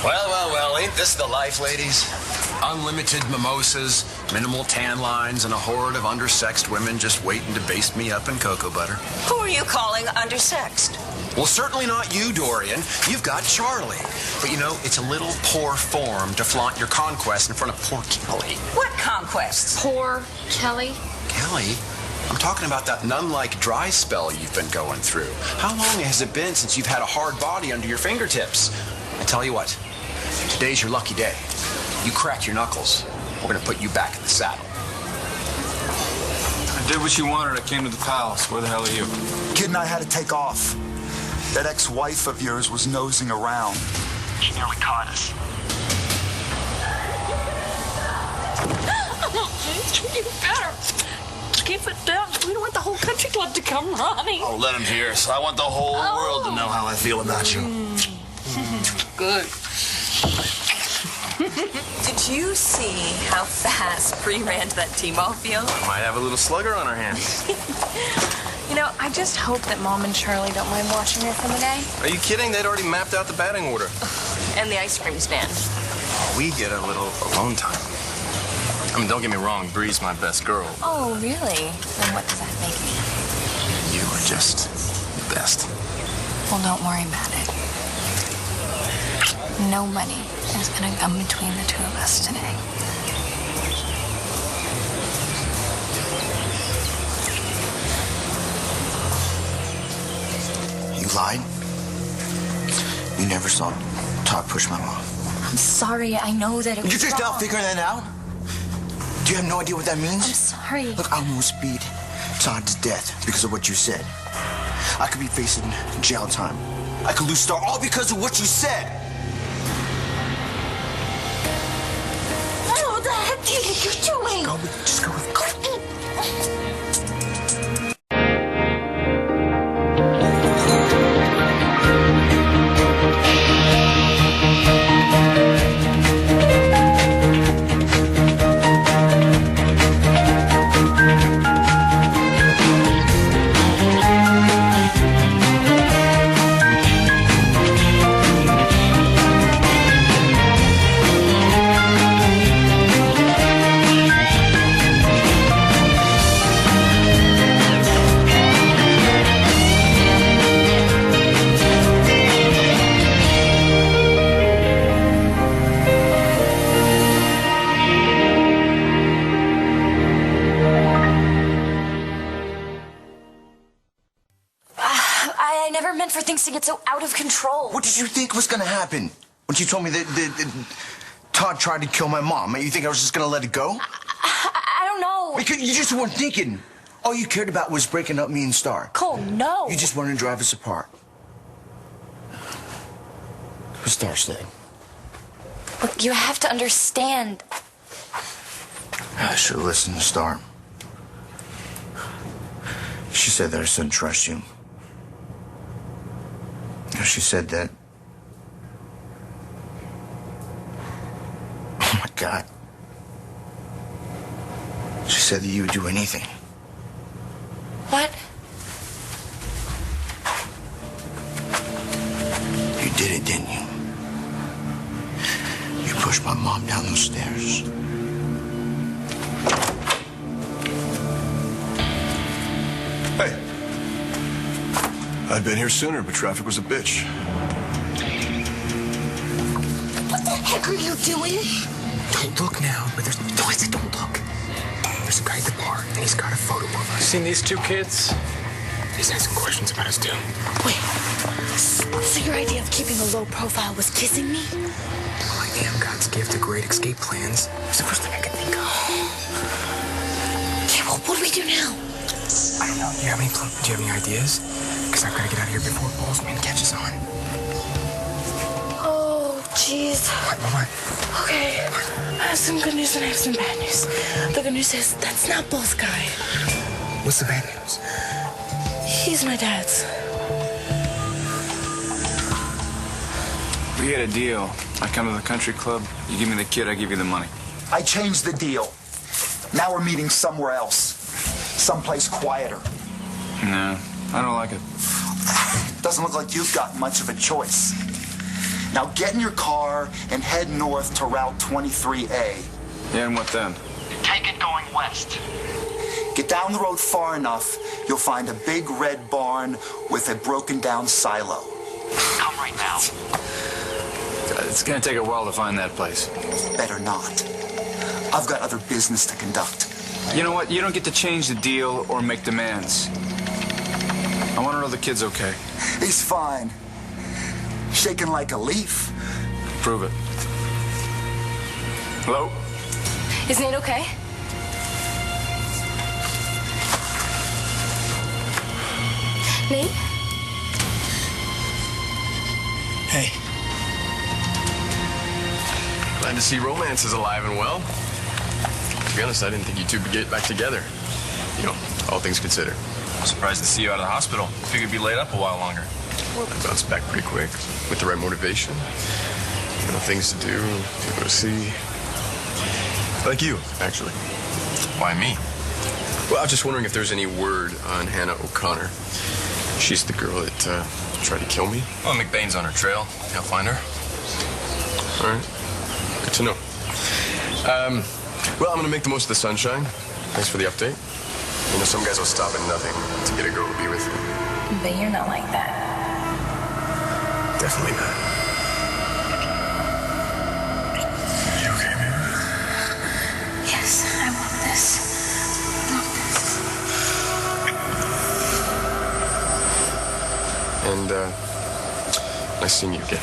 Well, ain't this the life, ladies? Unlimited mimosas, minimal tan lines, and a horde of undersexed women just waiting to baste me up in cocoa butter. Who are you calling undersexed? Well, certainly not you, Dorian. You've got Charlie. But, you know, it's a little poor form to flaunt your conquest in front of poor Kelly. What conquests? Poor Kelly? Kelly? I'm talking about that nun-like dry spell you've been going through. How long has it been since you've had a hard body under your fingertips? I tell you what, today's your lucky day. You crack your knuckles, we're gonna put you back in the saddle. I did what you wanted. I came to the palace. Where the hell are you? Kid and I had to take off. That ex-wife of yours was nosing around. She nearly caught us. You better keep it down. We don't want the whole country club to come running. Oh, let him hear us. I want the whole world to know how I feel about you. Good. Did you see how fast Bree ran to that T-ball field? Might have a little slugger on our hands. You know, I just hope that Mom and Charlie don't mind watching her from the day. Are you kidding? They'd already mapped out the batting order. And the ice cream stand. We get a little alone time. I mean, don't get me wrong. Bree's my best girl. Oh, really? Then what does that make me? You are just the best. Well, don't worry about it. Nobody is gonna come between the two of us today. You lied? You never saw Todd push my mom. I'm sorry. I know that it was You're just now wrong. figuring that out? Do you have no idea what that means? I'm sorry. Look, I almost beat Todd to death because of what you said. I could be facing jail time. I could lose Star all because of what you said. What the heck do you think you're doing? Just go with it. I never meant for things to get so out of control. What did you think was going to happen when you told me that Todd tried to kill my mom? You think I was just going to let it go? I don't know. Because you just weren't thinking. All you cared about was breaking up me and Star. Cole, no. You just wanted to drive us apart. What Star said. Look, you have to understand. I should have listened to Star. She said that I shouldn't trust you. She said that. Oh my God. She said that you would do anything. What? You did it, didn't you? You pushed my mom down those stairs. Hey. I'd been here sooner, but traffic was a bitch. What the heck are you doing? Don't look now, but no, I said don't look. There's a guy at the bar, and he's got a photo of us. Seen these two kids? He's asking questions about us, too. Wait. So your idea of keeping a low profile was kissing me? Well, I am God's gift to great escape plans. It's the first thing I could think of. Okay, well, what do we do now? I don't know. Do you have any ideas? Because I've got to get out of here before Ballsman catches on. Oh, jeez. What? Okay. I have some good news and I have some bad news. The good news is that's not Ball's guy. What's the bad news? He's my dad's. We had a deal. I come to the country club, you give me the kid, I give you the money. I changed the deal. Now we're meeting somewhere else. Someplace quieter. No, I don't like it. Doesn't look like you've got much of a choice. Now get in your car and head north to Route 23A. Yeah, and what then? Take it going west. Get down the road far enough, you'll find a big red barn with a broken down silo. Come right now. It's gonna take a while to find that place. Better not. I've got other business to conduct. You know what? You don't get to change the deal or make demands. I want to know the kid's okay. He's fine. Shaking like a leaf. Prove it. Hello? Is Nate okay? Nate? Hey. Glad to see romance is alive and well. To be honest, I didn't think you two would get back together. You know, all things considered. I'm surprised to see you out of the hospital. Figured you'd be laid up a while longer. Well, I bounced back pretty quick with the right motivation. You know, things to do, people to see. Like you, actually. Why me? Well, I was just wondering if there's any word on Hannah O'Connor. She's the girl that tried to kill me. Well, McBain's on her trail. I'll find her. All right. Good to know. Well, I'm going to make the most of the sunshine. Thanks for the update. You know, some guys will stop at nothing to get a girl to be with them. But you're not like that. Definitely not. You okay, baby? Yes, I want this. And, nice seeing you again.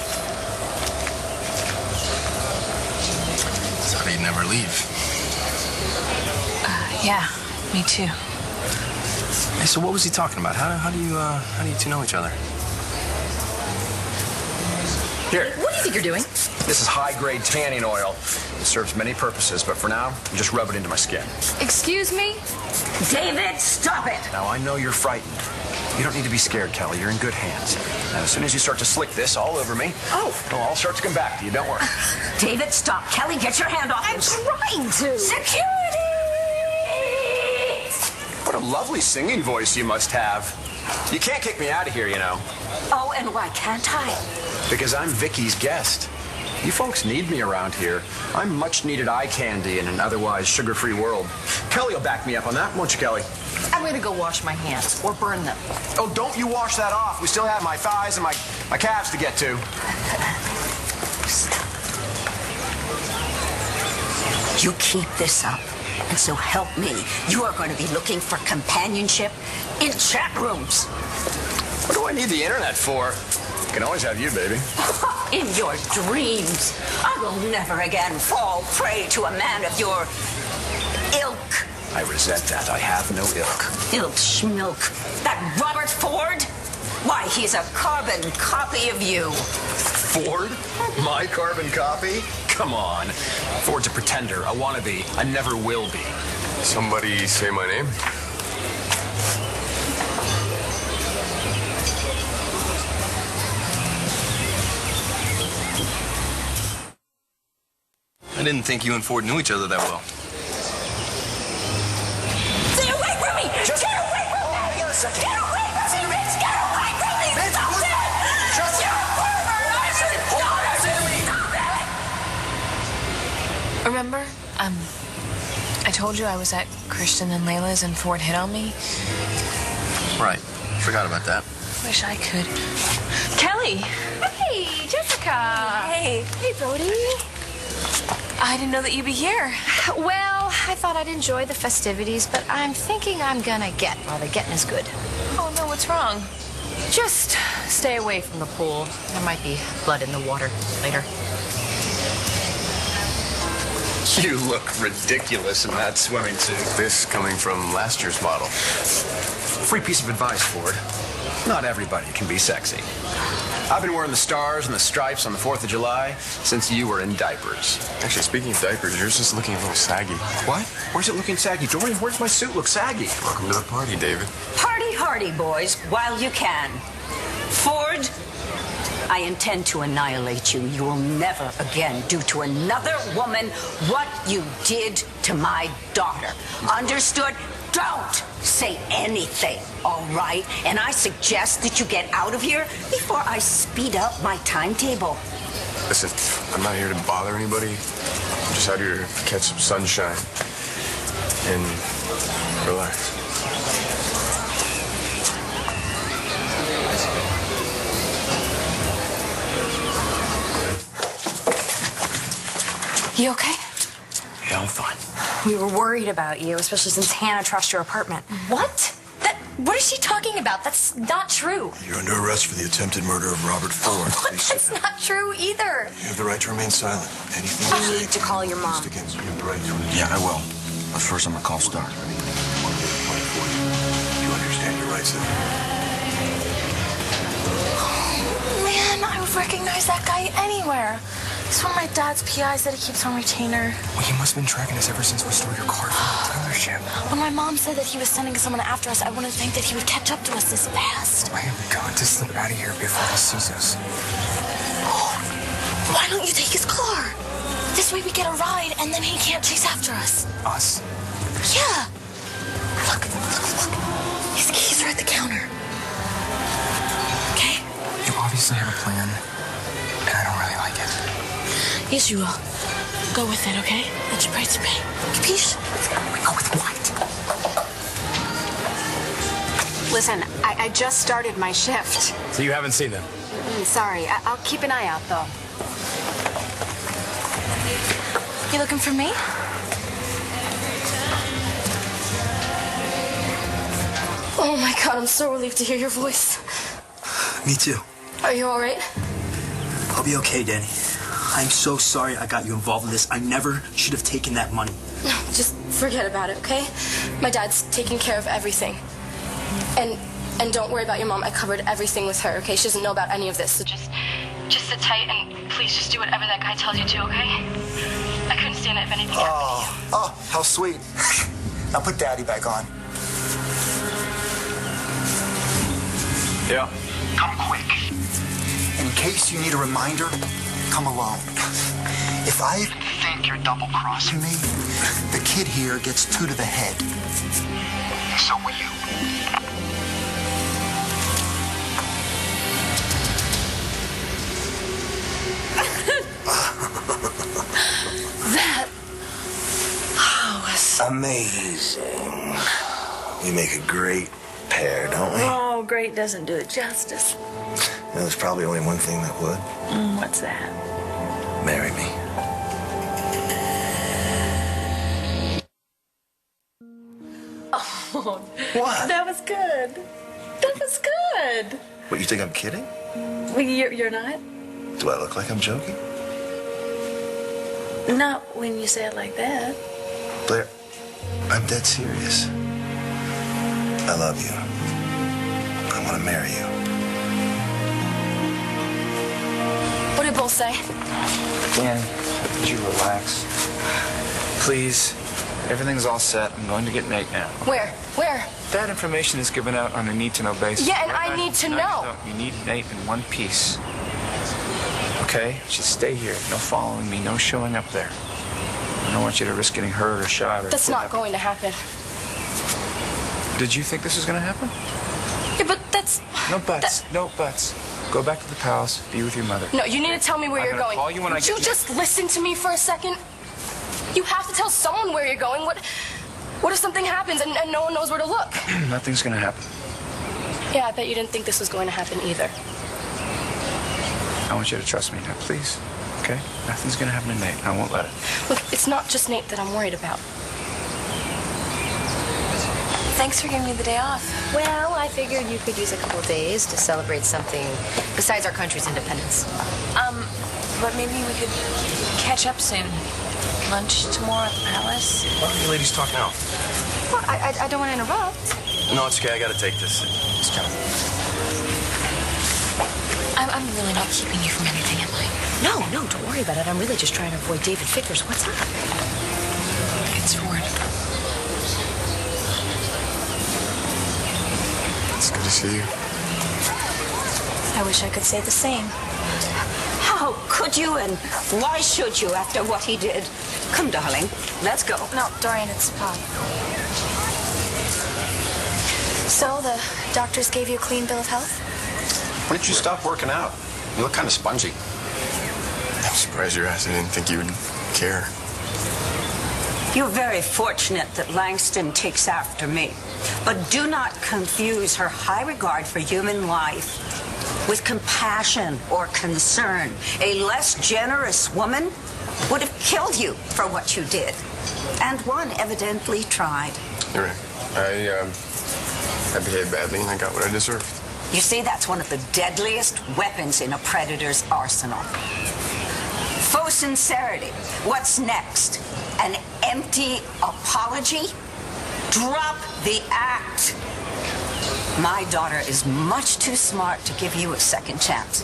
Thought he'd never leave. Yeah, me too. Hey, so what was he talking about? How do you two know each other? Here. What do you think you're doing? This is high-grade tanning oil. It serves many purposes, but for now, just rub it into my skin. Excuse me? David, stop it! Now, I know you're frightened. You don't need to be scared, Kelly. You're in good hands. Now, as soon as you start to slick this all over me, I'll start to come back to you. Don't worry. David, stop. Kelly, get your hand off him. I'm trying to. Security! What a lovely singing voice you must have. You can't kick me out of here, you know. Oh, and why can't I? Because I'm Vicky's guest. You folks need me around here. I'm much-needed eye candy in an otherwise sugar-free world. Kelly will back me up on that, won't you, Kelly? I'm going to go wash my hands or burn them. Oh, don't you wash that off. We still have my thighs and my calves to get to. You keep this up, and so help me. You are going to be looking for companionship in chat rooms. What do I need the internet for? I can always have you, baby. In your dreams. I will never again fall prey to a man of your ilk. I resent that. I have no ilk. Ilk schmilk. That Robert Ford? Why, he's a carbon copy of you. Ford? My carbon copy? Come on. Ford's a pretender, a wannabe, a never will be. Somebody say my name? I didn't think you and Ford knew each other that well. Stay away from me! Just get away from me! Hang on a second. Get away from me, Rich! Get away from me! Stop it! Just You're a pervert! I should stop it! Remember? I told you I was at Christian and Layla's and Ford hit on me? Right. Forgot about that. Wish I could. Kelly! Hey, Jessica. Hey. Hey, Brody. I didn't know that you'd be here. Well, I thought I'd enjoy the festivities, but I'm thinking I'm gonna get while the getting is good. Oh, no, what's wrong? Just stay away from the pool. There might be blood in the water later. You look ridiculous in that swimming suit. This coming from last year's model. Free piece of advice, Ford. Not everybody can be sexy. I've been wearing the stars and the stripes on the 4th of July since you were in diapers. Actually, speaking of diapers, yours is looking a little saggy. What? Where's it looking saggy? Dorian, where's my suit look saggy? Welcome to the party, David. Party hardy, boys, while you can. Ford, I intend to annihilate you. You will never again do to another woman what you did to my daughter. Understood? Don't say anything, all right? And I suggest that you get out of here before I speed up my timetable. Listen, I'm not here to bother anybody. I'm just out here to catch some sunshine and relax. You okay? Yeah, I'm fine. We were worried about you, especially since Hannah trashed your apartment. What? What is she talking about? That's not true. You're under arrest for the attempted murder of Robert Ford. What? That's not true either. You have the right to remain silent. Anything you I say need to call your mom. against you. You have the right to remain Yeah, I will. But first, I'm gonna call Star. You understand your rights, then? Man, I would recognize that guy anywhere. He's one of my dad's PIs that he keeps on retainer. Well, he must have been tracking us ever since we stole your car from the dealership. When my mom said that he was sending someone after us, I wouldn't think that he would catch up to us this fast. I have got to slip out of here before he sees us. Why don't you take his car? This way we get a ride, and then he can't chase after us. Us? Yeah. Look. His keys are at the counter. Okay? You obviously have a plan, and I don't really like it. Yes, you will. Go with it, okay? That's your price to pay. Capiche? We go with what? Listen, I just started my shift. So you haven't seen them? Sorry, I'll keep an eye out, though. You looking for me? Oh my God, I'm so relieved to hear your voice. Me too. Are you all right? I'll be okay, Danny. I'm so sorry I got you involved in this. I never should have taken that money. No, just forget about it, okay? My dad's taking care of everything. And don't worry about your mom. I covered everything with her, okay? She doesn't know about any of this. So just sit tight and please just do whatever that guy tells you to, okay? I couldn't stand it if anything happened to you. Oh, how sweet. Now put Daddy back on. Yeah. Come quick. In case you need a reminder, come alone. If I think you're double-crossing me, the kid here gets 2 to the head. So will you. That was Amazing. We make a great pair, don't we? Oh, great doesn't do it justice. You know, there's probably only one thing that would. What's that? Marry me. Oh, What? that was good. That was good. What, you think I'm kidding? Well, you're not? Do I look like I'm joking? Not when you say it like that. Blair, I'm dead serious. I love you. I want to marry you. What did Bull say? Dan, would you relax? Please. Everything's all set. I'm going to get Nate now. Where? That information is given out on a need-to-know basis. Yeah, and I need to know. You need Nate in one piece. Okay? Just stay here. No following me. No showing up there. I don't want you to risk getting hurt or shot or... That's not going to happen. Did you think this was going to happen? Yeah, but that's... No buts. No buts. Go back to the palace. Be with your mother. No, you need to tell me where I'm you're gonna going. call you when I Would get you just listen to me for a second? You have to tell someone where you're going. What if something happens and no one knows where to look? Nothing's going to happen. Yeah, I bet you didn't think this was going to happen either. I want you to trust me now, please. Okay? Nothing's going to happen to Nate. I won't let it. Look, it's not just Nate that I'm worried about. Thanks for giving me the day off. Well, I figured you could use a couple of days to celebrate something besides our country's independence. But maybe we could catch up soon. Lunch tomorrow at the palace. Why are you ladies talking out? Well, I don't want to interrupt. No, it's okay. I gotta take this. It's kind of... I'm really not keeping you from anything, am I? No, don't worry about it. I'm really just trying to avoid David Vickers. What's up? It's Ford. It's good to see you. I wish I could say the same. How could you and why should you after what he did? Come, darling, let's go. No, Dorian, it's Pop. So, the doctors gave you a clean bill of health? Why don't you stop working out? You look kind of spongy. I'm surprised you asked. I didn't think you would care. You're very fortunate that Langston takes after me. But do not confuse her high regard for human life with compassion or concern. A less generous woman would have killed you for what you did. And one evidently tried. You're right. I behaved badly and I got what I deserved. You see, that's one of the deadliest weapons in a predator's arsenal. Faux sincerity. What's next? An empty apology? Drop the act. My daughter is much too smart to give you a second chance.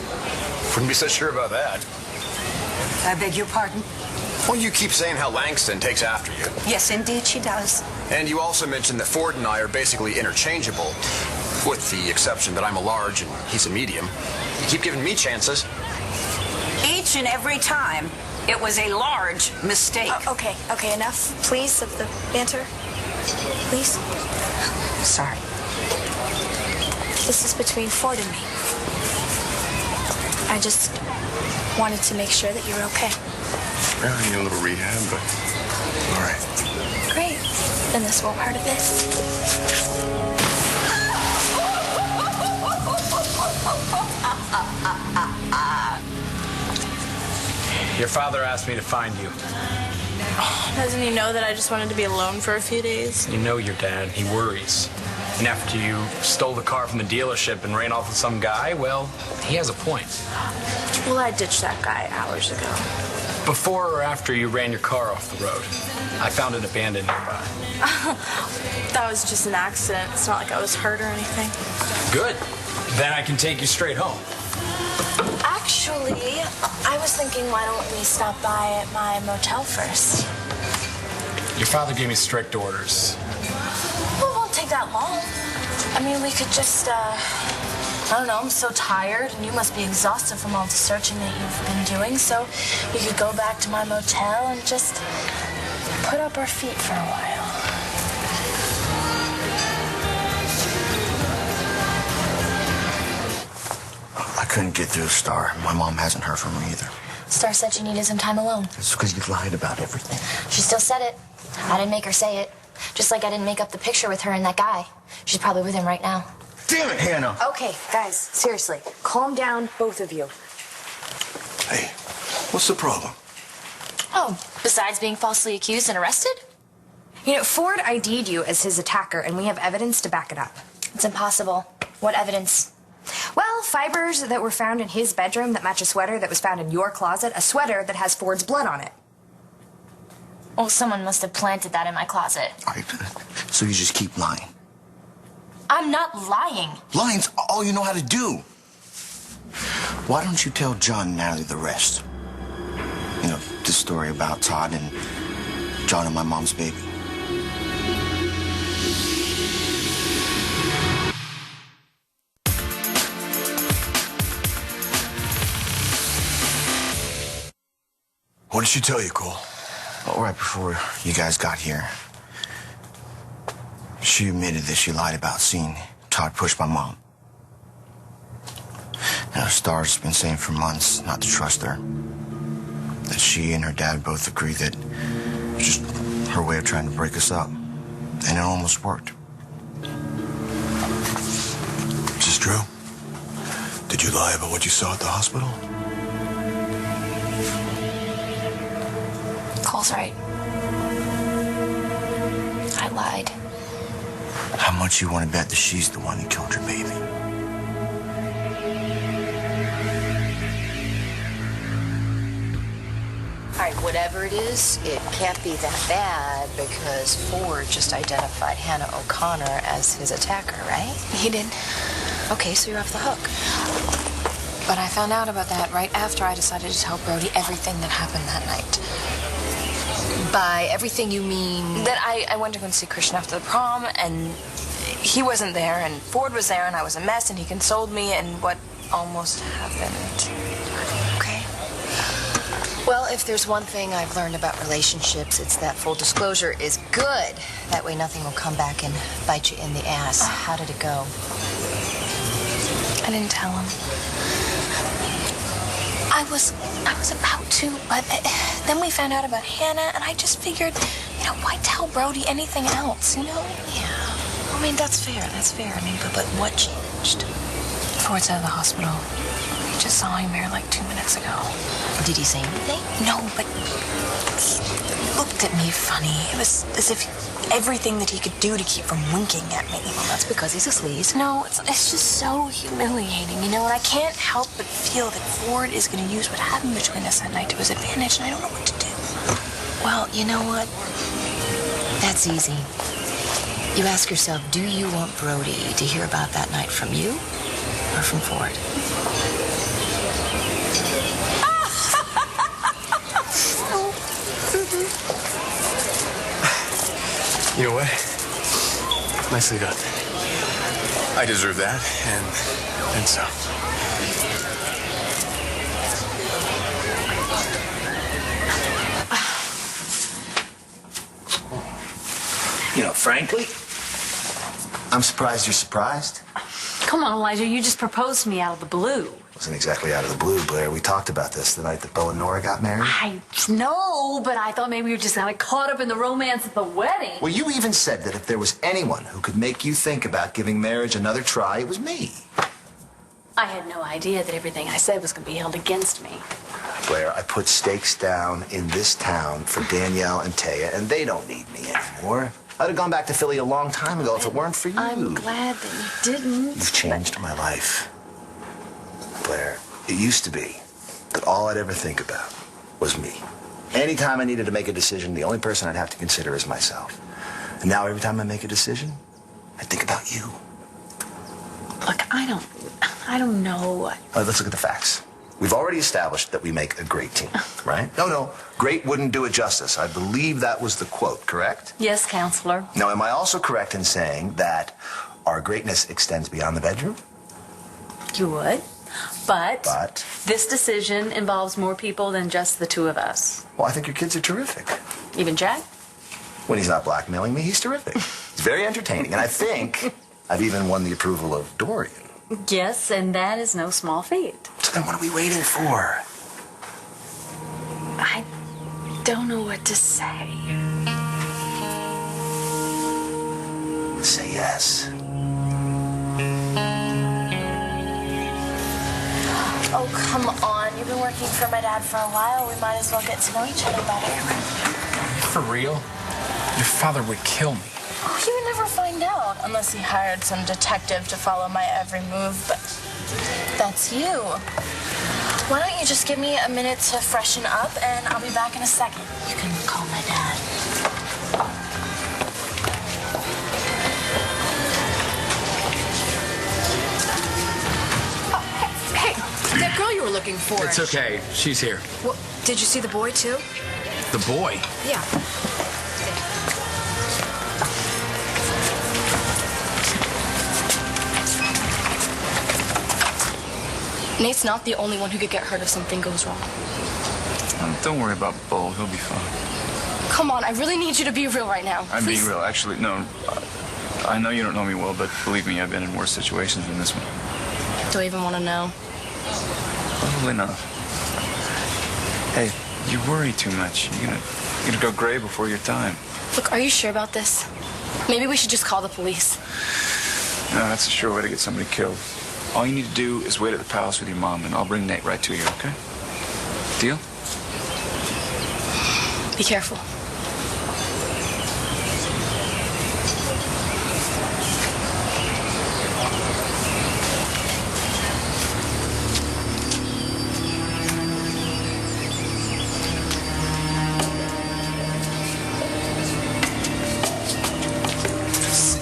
Wouldn't be so sure about that. I beg your pardon? Well, you keep saying how Langston takes after you. Yes, indeed she does. And you also mentioned that Ford and I are basically interchangeable, with the exception that I'm a large and he's a medium. You keep giving me chances. Each and every time, it was a large mistake. Okay, enough, please, of the banter. Please. Sorry. This is between Ford and me. I just wanted to make sure that you were okay. Yeah, I need a little rehab, but all right. Great. Then this won't hurt a bit. Your father asked me to find you. Doesn't he know that I just wanted to be alone for a few days? You know your dad. He worries. And after you stole the car from the dealership and ran off with some guy, well, he has a point. Well, I ditched that guy hours ago. Before or after you ran your car off the road, I found it abandoned nearby. That was just an accident. It's not like I was hurt or anything. Good. Then I can take you straight home. Actually, I was thinking, why don't we stop by at my motel first? Your father gave me strict orders. Well, it won't take that long. I mean, we could just, I don't know, I'm so tired, and you must be exhausted from all the searching that you've been doing, so we could go back to my motel and just put up our feet for a while. I couldn't get through Star. My mom hasn't heard from her either. Star said she needed some time alone. It's because you lied about everything. She still said it. I didn't make her say it. Just like I didn't make up the picture with her and that guy. She's probably with him right now. Damn it, Hannah! Okay, guys, seriously. Calm down, both of you. Hey, what's the problem? Oh, besides being falsely accused and arrested? You know, Ford ID'd you as his attacker, and we have evidence to back it up. It's impossible. What evidence? Well, fibers that were found in his bedroom that match a sweater that was found in your closet, a sweater that has Ford's blood on it. Well, someone must have planted that in my closet. All right, so you just keep lying. I'm not lying. Lying's all you know how to do. Why don't you tell John and Natalie the rest? You know, this story about Todd and John and my mom's baby. What did she tell you, Cole? Well, right before you guys got here, she admitted that she lied about seeing Todd push my mom. Now, Star's been saying for months not to trust her. That she and her dad both agree that it was just her way of trying to break us up. And it almost worked. Is this true? Did you lie about what you saw at the hospital? Cole's right. I lied. How much you want to bet that she's the one who killed your baby? All right, whatever it is, it can't be that bad because Ford just identified Hannah O'Connor as his attacker, right? He did. Okay, so you're off the hook. But I found out about that right after I decided to tell Brody everything that happened that night. By everything you mean? That I went to go and see Christian after the prom, and he wasn't there, and Ford was there, and I was a mess, and he consoled me, and what almost happened. Okay. Well, if there's one thing I've learned about relationships, it's that full disclosure is good. That way nothing will come back and bite you in the ass. How did it go? I didn't tell him. I was about to, but then we found out about Hannah, and I just figured, why tell Brody anything else, Yeah. I mean, that's fair. I mean, but what changed? Ford's out of the hospital. I just saw him there like 2 minutes ago. Did he say anything? No, but he looked at me funny. It was as if everything that he could do to keep from winking at me. Well, that's because he's a sleaze. No, it's just so humiliating, and I can't help but feel that Ford is going to use what happened between us that night to his advantage, and I don't know what to do. Well, you know what? That's easy. You ask yourself, do you want Brody to hear about that night from you or from Ford? You know what? Nicely done. I deserve that, and so. Frankly, I'm surprised you're surprised. Come on, Elijah, you just proposed to me out of the blue. Wasn't exactly out of the blue, Blair. We talked about this the night that Bo and Nora got married. I know, but I thought maybe you were just kind of caught up in the romance of the wedding. Well, you even said that if there was anyone who could make you think about giving marriage another try, it was me. I had no idea that everything I said was going to be held against me. Blair, I put stakes down in this town for Danielle and Taya, and they don't need me anymore. I'd have gone back to Philly a long time ago if it weren't for you. I'm glad that you didn't. You've changed my life. Blair, it used to be that all I'd ever think about was me. Anytime I needed to make a decision, the only person I'd have to consider is myself. And now every time I make a decision, I think about you. Look, I don't know. Let's look at the facts. We've already established that we make a great team, right? No, great wouldn't do it justice. I believe that was the quote, correct? Yes, counselor. Now, am I also correct in saying that our greatness extends beyond the bedroom? You would. But this decision involves more people than just the two of us. Well, I think your kids are terrific. Even Jack? When he's not blackmailing me, he's terrific. He's very entertaining, and I think I've even won the approval of Dorian. Yes, and that is no small feat. So then what are we waiting for? I don't know what to say. Say yes. Oh, come on. You've been working for my dad for a while. We might as well get to know each other better. For real? Your father would kill me. Oh, you would never find out unless he hired some detective to follow my every move, but that's you. Why don't you just give me a minute to freshen up, and I'll be back in a second. You can call my dad. Oh, hey, that girl you were looking for. It's okay. She's here. Well, did you see the boy, too? The boy? Yeah. Nate's not the only one who could get hurt if something goes wrong. Don't worry about Bo. He'll be fine. Come on, I really need you to be real right now. I'm being real. Actually, no. I know you don't know me well, but believe me, I've been in worse situations than this one. Do I even want to know? Probably not. Hey, you worry too much. You're gonna go gray before your time. Look, are you sure about this? Maybe we should just call the police. No, that's a sure way to get somebody killed. All you need to do is wait at the palace with your mom, and I'll bring Nate right to you, okay? Deal? Be careful.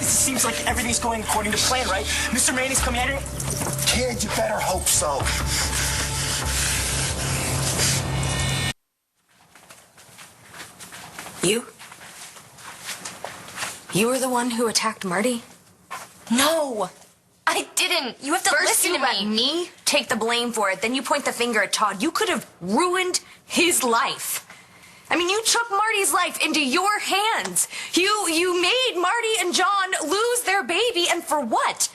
Seems like everything's going according to plan, right? Mr. Maney's coming at it. Kid, you better hope so. You were the one who attacked Marty? No, I didn't. You have to First listen you to let me take the blame for it, then you point the finger at Todd. You could have ruined his life. I mean, you took Marty's life into your hands. You made Marty and John lose their baby, and for what?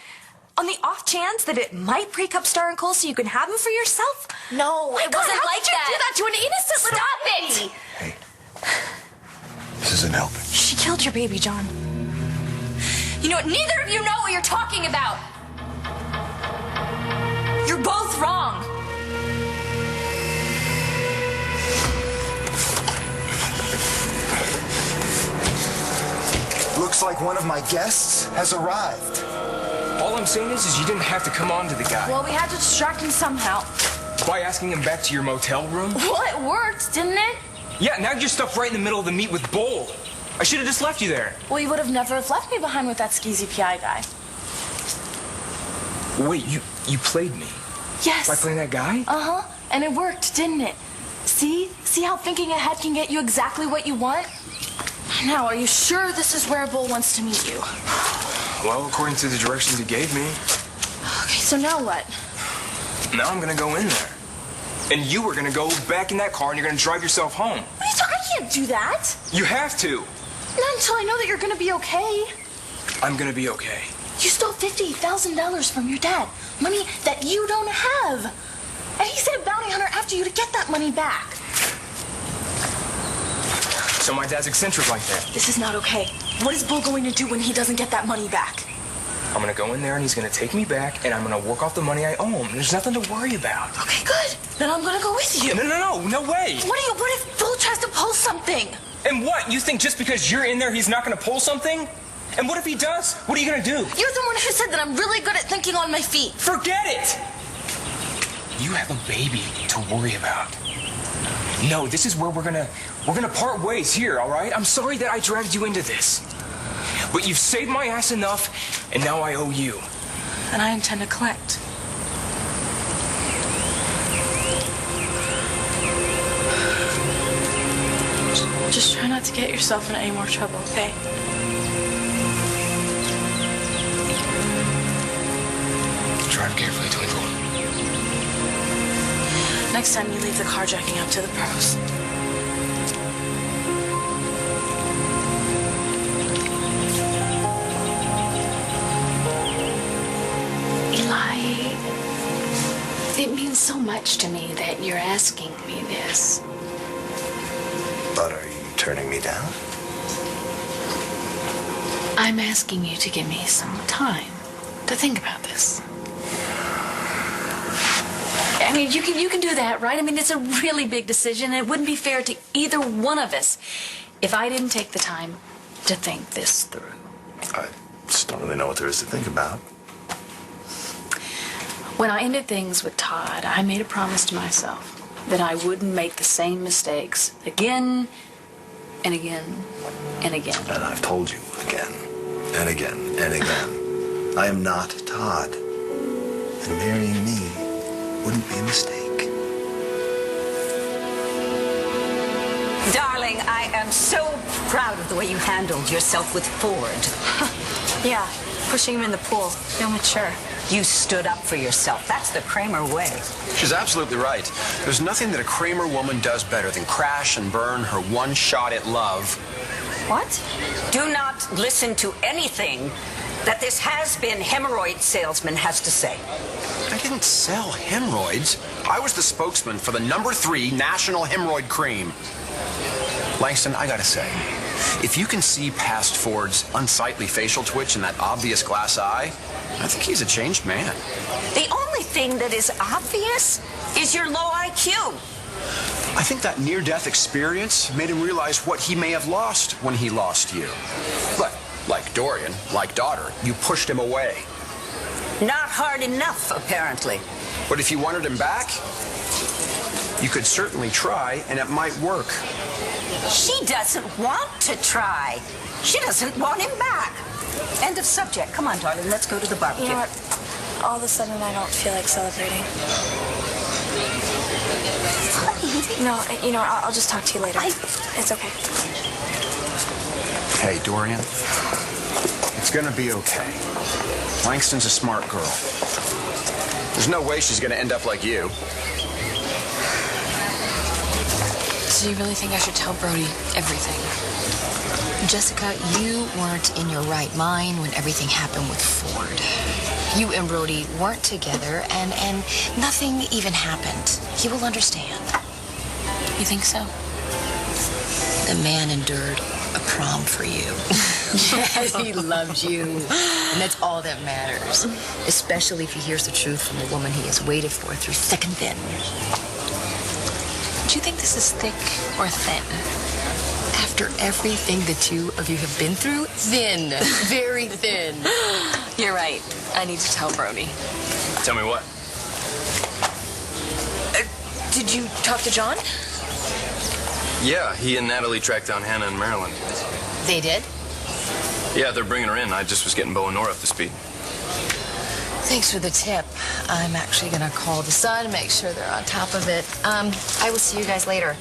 On the off chance that it might break up Star and Cole so you can have him for yourself? No, it wasn't like that. How could you do that to an innocent little Stop baby? it! This isn't helping. She killed your baby, John. You know what? Neither of you know what you're talking about. You're both wrong. Looks like one of my guests has arrived. All I'm saying is you didn't have to come on to the guy. Well, we had to distract him somehow. By asking him back to your motel room? Well, it worked, didn't it? Yeah, now you're stuck right in the middle of the meet with Bull. I should have just left you there. Well, you would have never have left me behind with that skeezy PI guy. Wait, you played me? Yes. By playing that guy? Uh-huh. And it worked, didn't it? See? See how thinking ahead can get you exactly what you want? Now, are you sure this is where Bull wants to meet you? Well, according to the directions you gave me. Okay, so now what? Now I'm gonna go in there. And you were gonna go back in that car and you're gonna drive yourself home. What are you talking? I can't do that. You have to. Not until I know that you're gonna be okay. I'm gonna be okay. You stole $50,000 from your dad. Money that you don't have. And he sent a bounty hunter after you to get that money back. So my dad's eccentric like that. This is not okay. What is Bull going to do when he doesn't get that money back? I'm gonna go in there and he's gonna take me back and I'm gonna work off the money I owe him. There's nothing to worry about. Okay, good. Then I'm gonna go with you. No way. What if Bull tries to pull something? And what? You think just because you're in there he's not gonna pull something? And what if he does? What are you gonna do? You're the one who said that I'm really good at thinking on my feet. Forget it! You have a baby to worry about. No, this is where we're gonna part ways here, all right? I'm sorry that I dragged you into this. But you've saved my ass enough, and now I owe you. And I intend to collect. Just try not to get yourself in any more trouble, okay? Drive carefully, Twinkle. Next time you leave the carjacking up to the pros. Eli, it means so much to me that you're asking me this. But are you turning me down? I'm asking you to give me some time to think about this. I mean, you can do that, right? I mean, it's a really big decision, and it wouldn't be fair to either one of us if I didn't take the time to think this through. I just don't really know what there is to think about. When I ended things with Todd, I made a promise to myself that I wouldn't make the same mistakes again and again and again. And I've told you again and again and again. I am not Todd. And marrying me wouldn't be a mistake. Darling, I am so proud of the way you handled yourself with Ford. Yeah, pushing him in the pool. Feel mature. You stood up for yourself. That's the Kramer way. She's absolutely right. There's nothing that a Kramer woman does better than crash and burn her one shot at love. What? Do not listen to anything that this has-been hemorrhoid salesman has to say. I didn't sell hemorrhoids. I was the spokesman for the #3 National Hemorrhoid Cream. Langston, I gotta say, if you can see past Ford's unsightly facial twitch and that obvious glass eye, I think he's a changed man. The only thing that is obvious is your low IQ. I think that near-death experience made him realize what he may have lost when he lost you. But, like Dorian, like daughter, you pushed him away. Not hard enough, apparently. But if you wanted him back, you could certainly try, and it might work. She doesn't want to try. She doesn't want him back. End of subject. Come on, darling, let's go to the barbecue. You know what? All of a sudden, I don't feel like celebrating. No, you know, I'll just talk to you later. It's okay. Hey, Dorian, it's gonna be okay. Langston's a smart girl. There's no way she's gonna end up like you. So you really think I should tell Brody everything? Jessica, you weren't in your right mind when everything happened with Ford. You and Brody weren't together, and nothing even happened. He will understand. You think so? The man endured a prom for you. Yes, he loves you. And that's all that matters. Especially if he hears the truth from the woman he has waited for through thick and thin. Do you think this is thick or thin? After everything the two of you have been through, thin. Very thin. You're right. I need to tell Brody. Tell me what? Did you talk to John? Yeah, he and Natalie tracked down Hannah in Maryland. They did? Yeah, they're bringing her in. I just was getting Bo and Nora up to speed. Thanks for the tip. I'm actually going to call the Sun and make sure they're on top of it. I will see you guys later.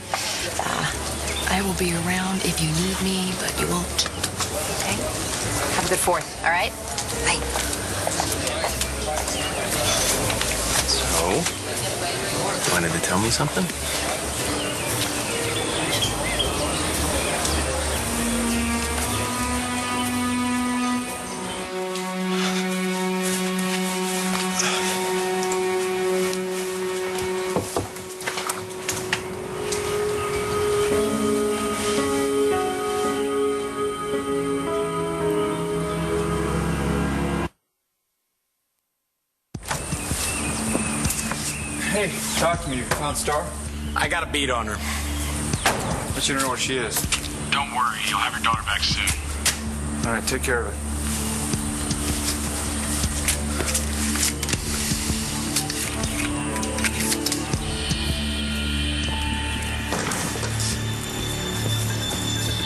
I will be around if you need me, but you won't. Okay? Have a good 4th, all right? Bye. So, wanted to tell me something? Hey, talk to me. You found Star? I got a beat on her. I want you to know where she is. Don't worry, you'll have your daughter back soon. All right, take care of it.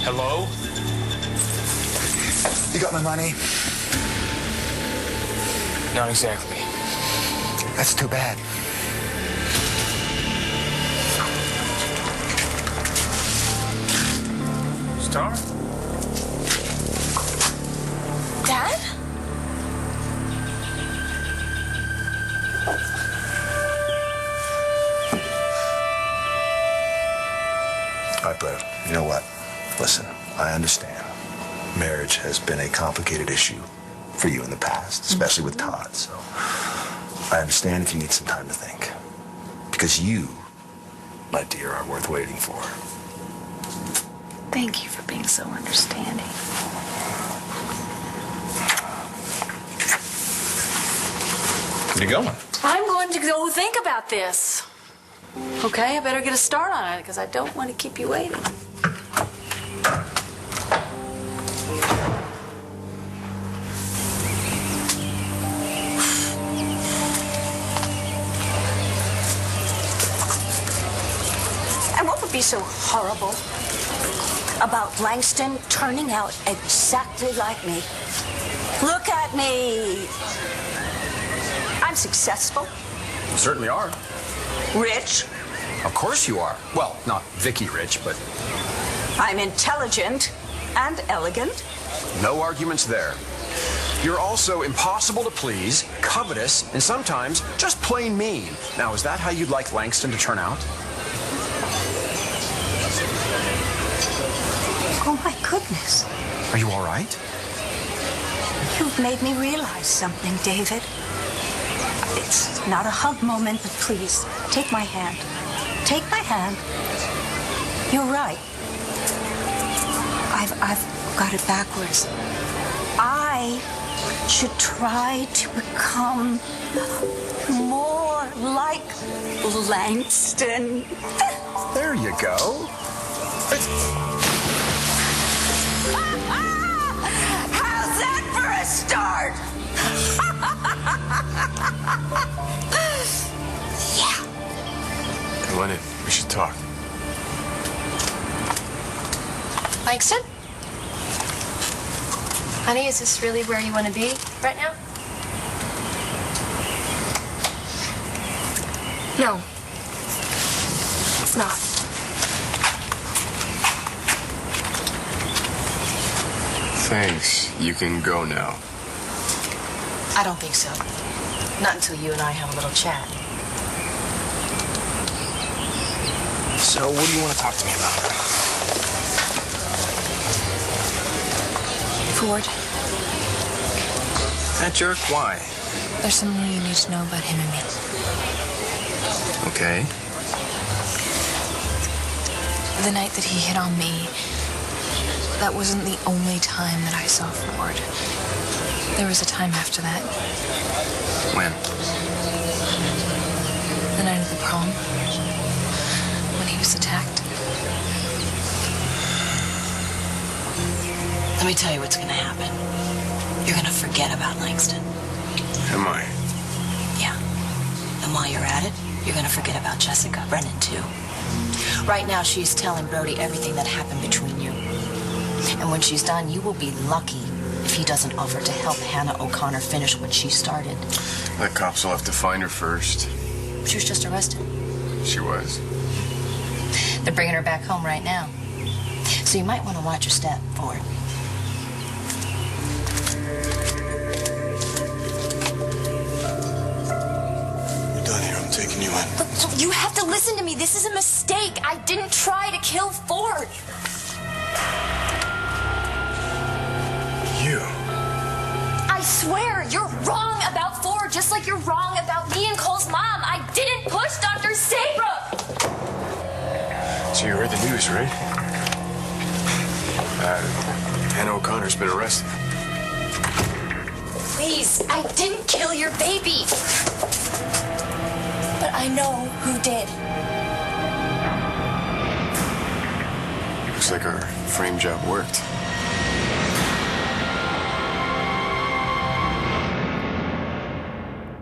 Hello? You got my money? Not exactly. That's too bad. Star? Dad? All right, Blair, you know what? Listen, I understand. Marriage has been a complicated issue for you in the past, especially with Todd, so I understand if you need some time to think. Because you, my dear, are worth waiting for. Thank you for being so understanding. Where you going? I'm going to go think about this. Okay, I better get a start on it because I don't want to keep you waiting. And what would be so horrible about Langston turning out exactly like me? Look at me. I'm successful, You certainly are. rich, Of course you are. Well, not Vicky rich, but I'm intelligent and elegant. no arguments there. You're also impossible to please, covetous, and sometimes just plain mean. Now, is that how you'd like Langston to turn out? Oh, my goodness. Are you all right? You've made me realize something, David. It's not a hug moment, but please, take my hand. Take my hand. You're right. I've got it backwards. I should try to become more like Langston. There you go. How's that for a start? Yeah. Hey, Lenny, we should talk. Langston? Honey, is this really where you want to be right now? No. It's not. Thanks. You can go now. I don't think so. Not until you and I have a little chat. So, what do you want to talk to me about? Ford. That jerk? Why? There's something you need to know about him and me. Okay. The night that he hit on me, that wasn't the only time that I saw Ford. There was a time after that. When? The night of the prom. When he was attacked. Let me tell you what's gonna happen. You're gonna forget about Langston. Am I? Yeah. And while you're at it, you're gonna forget about Jessica Brennan, too. Right now, she's telling Brody everything that happened between you. And when she's done, you will be lucky if he doesn't offer to help Hannah O'Connor finish what she started. The cops will have to find her first. She was just arrested. She was. They're bringing her back home right now. So you might want to watch your step, Ford. We're done here. I'm taking you in. Look, you have to listen to me. This is a mistake. I didn't try to kill Ford. You? I swear, you're wrong about Ford, just like you're wrong about me and Cole's mom. I didn't push Dr. Saybrook. So you heard the news, right? Hannah O'Connor's been arrested. Please, I didn't kill your baby. But I know who did. Looks like our frame job worked.